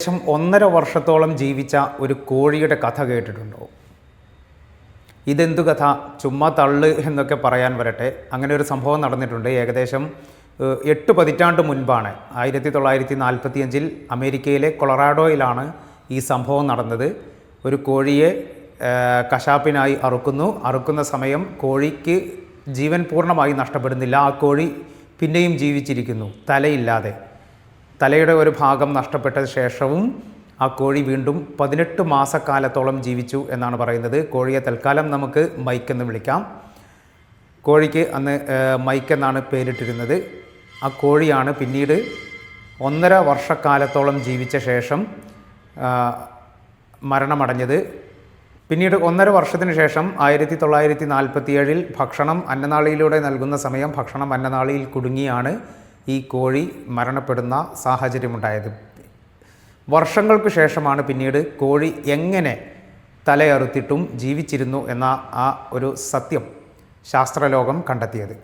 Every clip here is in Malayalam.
ഏകദേശം 1.5 വർഷത്തോളം ജീവിച്ച ഒരു കോഴിയുടെ കഥ കേട്ടിട്ടുണ്ടോ? ഇതെന്തു കഥ, ചുമ്മാ തള്ള് എന്നൊക്കെ പറയാൻ വരട്ടെ. അങ്ങനെ ഒരു സംഭവം നടന്നിട്ടുണ്ട്. ഏകദേശം 8 പതിറ്റാണ്ട് മുൻപാണ്. 1945 അമേരിക്കയിലെ കൊളറാഡോയിലാണ് ഈ സംഭവം നടന്നത്. ഒരു കോഴിയെ കശാപ്പിനായി അറുക്കുന്ന സമയം കോഴിക്ക് ജീവൻ പൂർണ്ണമായി നഷ്ടപ്പെടുന്നില്ല. ആ കോഴി പിന്നെയും ജീവിച്ചിരിക്കുന്നു, തലയില്ലാതെ. തലയുടെ ഒരു ഭാഗം നഷ്ടപ്പെട്ട ശേഷവും ആ കോഴി വീണ്ടും 18 മാസക്കാലത്തോളം ജീവിച്ചു എന്നാണ് പറയുന്നത്. കോഴിയെ തൽക്കാലം നമുക്ക് മൈക്ക് എന്ന് വിളിക്കാം. കോഴിക്ക് അന്ന് മൈക്ക് എന്നാണ് പേരിട്ടിരുന്നത്. ആ കോഴിയാണ് പിന്നീട് 1.5 വർഷക്കാലത്തോളം ജീവിച്ച ശേഷം മരണമടഞ്ഞത്. പിന്നീട് 1.5 വർഷത്തിന് ശേഷം 1947 ഭക്ഷണം അന്നനാളിയിലൂടെ നൽകുന്ന സമയം ഭക്ഷണം അന്നനാളിയിൽ കുടുങ്ങിയാണ് ഈ കോഴി മരണപ്പെടുന്ന സാഹചര്യമുണ്ടായത്. വർഷങ്ങൾക്ക് ശേഷമാണ് പിന്നീട് കോഴി എങ്ങനെ തലയറുത്തിട്ടും ജീവിച്ചിരുന്നു എന്ന ആ ഒരു സത്യം ശാസ്ത്രലോകം കണ്ടെത്തിയത്.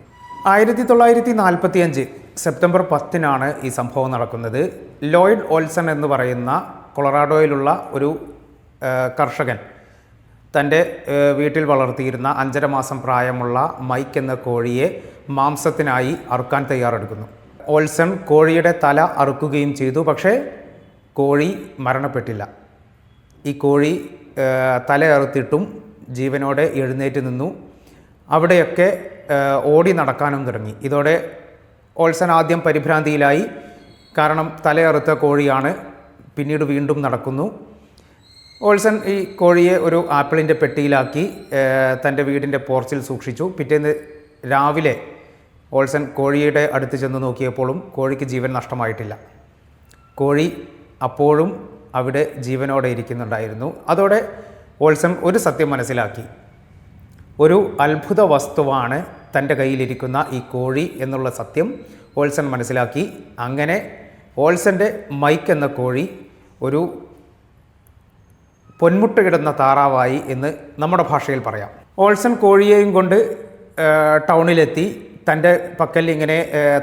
1945 സെപ്റ്റംബർ 10 ഈ സംഭവം നടക്കുന്നത്. ലോയിഡ് ഓൾസൺ എന്ന് പറയുന്ന കൊളറാഡോയിലുള്ള ഒരു കർഷകൻ തൻ്റെ വീട്ടിൽ വളർത്തിയിരുന്ന 5.5 മാസം പ്രായമുള്ള മൈക്ക് എന്ന കോഴിയെ മാംസത്തിനായി അറുക്കാൻ തയ്യാറെടുക്കുന്നു. ഓൾസൺ കോഴിയുടെ തല അറുക്കുകയും ചെയ്തു. പക്ഷേ കോഴി മരണപ്പെട്ടില്ല. ഈ കോഴി തലയറുത്തിട്ടും ജീവനോടെ എഴുന്നേറ്റ് നിന്നു. അവിടെയൊക്കെ ഓടി നടക്കാനും തുടങ്ങി. ഇതോടെ ഓൾസൺ ആദ്യം പരിഭ്രാന്തിയിലായി. കാരണം തലയറുത്ത കോഴിയാണ്. പിന്നീട് വീണ്ടും നടക്കുന്നു. ഓൾസൺ ഈ കോഴിയെ ഒരു ആപ്പിളിൻ്റെ പെട്ടിയിലാക്കി തൻ്റെ വീടിൻ്റെ പോർച്ചിൽ സൂക്ഷിച്ചു. പിറ്റേന്ന് രാവിലെ ഓൾസൺ കോഴിയുടെ അടുത്ത് ചെന്ന് നോക്കിയപ്പോഴും കോഴിക്ക് ജീവൻ നഷ്ടമായിട്ടില്ല. കോഴി അപ്പോഴും അവിടെ ജീവനോടെ ഇരിക്കുന്നുണ്ടായിരുന്നു. അതോടെ ഓൾസൺ ഒരു സത്യം മനസ്സിലാക്കി. ഒരു അത്ഭുത വസ്തുവാണ് തൻ്റെ കയ്യിലിരിക്കുന്ന ഈ കോഴി എന്നുള്ള സത്യം ഓൾസൺ മനസ്സിലാക്കി. അങ്ങനെ ഓൾസൻ്റെ മൈക്ക് എന്ന കോഴി ഒരു പൊന്മുട്ടയിടുന്ന താറാവായി എന്ന് നമ്മുടെ ഭാഷയിൽ പറയാം. ഓൾസൺ കോഴിയെയും കൊണ്ട് ടൗണിലെത്തി. തൻ്റെ പക്കൽ ഇങ്ങനെ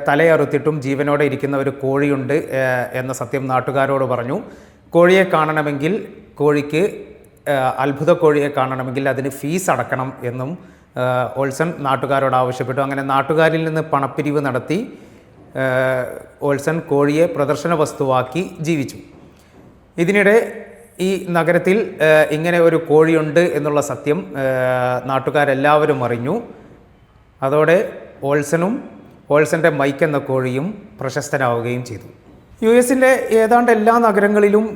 തലയറുത്തിട്ടും ജീവനോടെ ഇരിക്കുന്ന ഒരു കോഴിയുണ്ട് എന്ന സത്യം നാട്ടുകാരോട് പറഞ്ഞു. കോഴിയെ കാണണമെങ്കിൽ, കോഴിക്ക് അത്ഭുത കോഴിയെ കാണണമെങ്കിൽ അതിന് ഫീസ് അടക്കണം എന്നും ഓൾസൺ നാട്ടുകാരോട് ആവശ്യപ്പെട്ടു. അങ്ങനെ നാട്ടുകാരിൽ നിന്ന് പണപ്പിരിവ് നടത്തി ഓൾസൺ കോഴിയെ പ്രദർശന വസ്തുവാക്കി ജീവിച്ചു. ഇതിനിടെ ഈ നഗരത്തിൽ ഇങ്ങനെ ഒരു കോഴിയുണ്ട് എന്നുള്ള സത്യം നാട്ടുകാരെല്ലാവരും അറിഞ്ഞു. അതോടെ ഓൾസണും ഓൾസൻ്റെ മൈക്ക് എന്ന കോഴിയും പ്രശസ്തനാവുകയും ചെയ്തു. US-ലെ ഏതാണ്ട് എല്ലാ നഗരങ്ങളിലും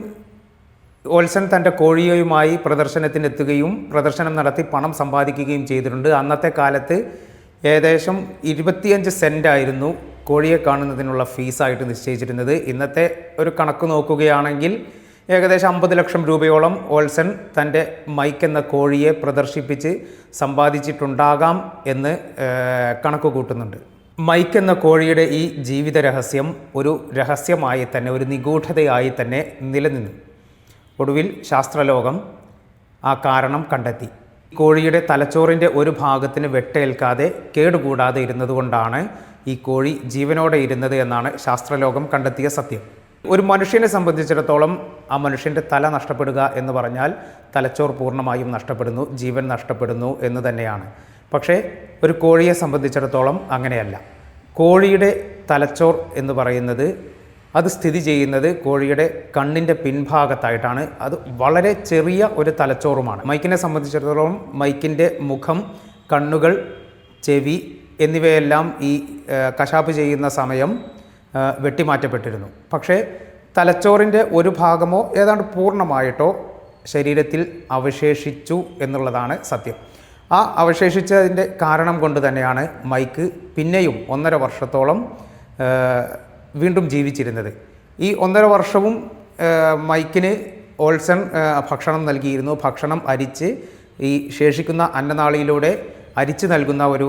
ഓൾസൺ തൻ്റെ കോഴിയുമായി പ്രദർശനത്തിനെത്തുകയും പ്രദർശനം നടത്തി പണം സമ്പാദിക്കുകയും ചെയ്തിട്ടുണ്ട്. അന്നത്തെ കാലത്ത് ഏകദേശം 25 സെൻറ്റായിരുന്നു കോഴിയെ കാണുന്നതിനുള്ള ഫീസായിട്ട് നിശ്ചയിച്ചിരുന്നത്. ഇന്നത്തെ ഒരു കണക്ക് നോക്കുകയാണെങ്കിൽ ഏകദേശം 50 ലക്ഷം രൂപയോളം ഓൾസൺ തൻ്റെ മൈക്ക് എന്ന കോഴിയെ പ്രദർശിപ്പിച്ച് സമ്പാദിച്ചിട്ടുണ്ടാകാം എന്ന് കണക്ക് കൂട്ടുന്നുണ്ട്. മൈക്ക് എന്ന കോഴിയുടെ ഈ ജീവിത രഹസ്യം ഒരു രഹസ്യമായി തന്നെ, ഒരു നിഗൂഢതയായി തന്നെ നിലനിന്നു. ഒടുവിൽ ശാസ്ത്രലോകം ആ കാരണം കണ്ടെത്തി. കോഴിയുടെ തലച്ചോറിൻ്റെ ഒരു ഭാഗത്തിന് വെട്ടേൽക്കാതെ കേടുകൂടാതെ ഇരുന്നതുകൊണ്ടാണ് ഈ കോഴി ജീവനോടെ ഇരുന്നത് എന്നാണ് ശാസ്ത്രലോകം കണ്ടെത്തിയ സത്യം. ഒരു മനുഷ്യനെ സംബന്ധിച്ചിടത്തോളം ആ മനുഷ്യൻ്റെ തല നഷ്ടപ്പെടുക എന്ന് പറഞ്ഞാൽ തലച്ചോർ പൂർണ്ണമായും നഷ്ടപ്പെടുന്നു, ജീവൻ നഷ്ടപ്പെടുന്നു എന്ന് തന്നെയാണ്. പക്ഷേ ഒരു കോഴിയെ സംബന്ധിച്ചിടത്തോളം അങ്ങനെയല്ല. കോഴിയുടെ തലച്ചോർ എന്ന് പറയുന്നത് അത് സ്ഥിതി ചെയ്യുന്നത് കോഴിയുടെ കണ്ണിൻ്റെ പിൻഭാഗത്തായിട്ടാണ്. അത് വളരെ ചെറിയ ഒരു തലച്ചോറുമാണ്. മൈക്കിനെ സംബന്ധിച്ചിടത്തോളം മൈക്കിൻ്റെ മുഖം, കണ്ണുകൾ, ചെവി എന്നിവയെല്ലാം ഈ കശാപ്പ് ചെയ്യുന്ന സമയം വെട്ടിമാറ്റപ്പെട്ടിരുന്നു. പക്ഷേ തലച്ചോറിൻ്റെ ഒരു ഭാഗമോ ഏതാണ്ട് പൂർണ്ണമായിട്ടോ ശരീരത്തിൽ അവശേഷിച്ചു എന്നുള്ളതാണ് സത്യം. ആ അവശേഷിച്ചതിൻ്റെ കാരണം കൊണ്ട് തന്നെയാണ് മൈക്ക് പിന്നെയും 1.5 വർഷത്തോളം വീണ്ടും ജീവിച്ചിരുന്നത്. ഈ 1.5 വർഷവും മൈക്കിന് ഓൾസൺ ഭക്ഷണം നൽകിയിരുന്നു. ഭക്ഷണം അരിച്ച് ഈ ശേഷിക്കുന്ന അന്നനാളിയിലൂടെ അരിച്ച് നൽകുന്ന ഒരു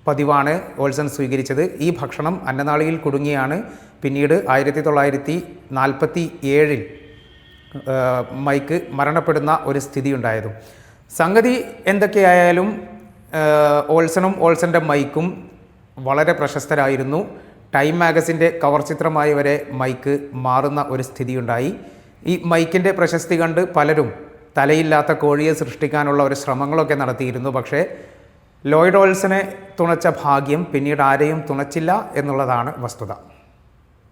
പതിവാണ് ഓൾസൺ സ്വീകരിച്ചത്. ഈ ഭക്ഷണം അന്നനാളിയിൽ കുടുങ്ങിയാണ് പിന്നീട് 1947 മൈക്ക് മരണപ്പെടുന്ന ഒരു സ്ഥിതി ഉണ്ടായതും. സംഗതി എന്തൊക്കെയായാലും ഓൾസണും ഓൾസൻ്റെ മൈക്കും വളരെ പ്രശസ്തരായിരുന്നു. ടൈം മാഗസിൻ്റെ കവർ ചിത്രമായി വരെ മൈക്ക് മാറുന്ന ഒരു സ്ഥിതിയുണ്ടായി. ഈ മൈക്കിൻ്റെ പ്രശസ്തി കണ്ട് പലരും തലയില്ലാത്ത കോഴിയെ സൃഷ്ടിക്കാനുള്ള ഒരു ശ്രമങ്ങളൊക്കെ നടത്തിയിരുന്നു. പക്ഷേ ലോയ്ഡ് ഓൾസനെ തുണച്ച ഭാഗ്യം പിന്നീട് ആരെയും തുണച്ചില്ല എന്നുള്ളതാണ് വസ്തുത.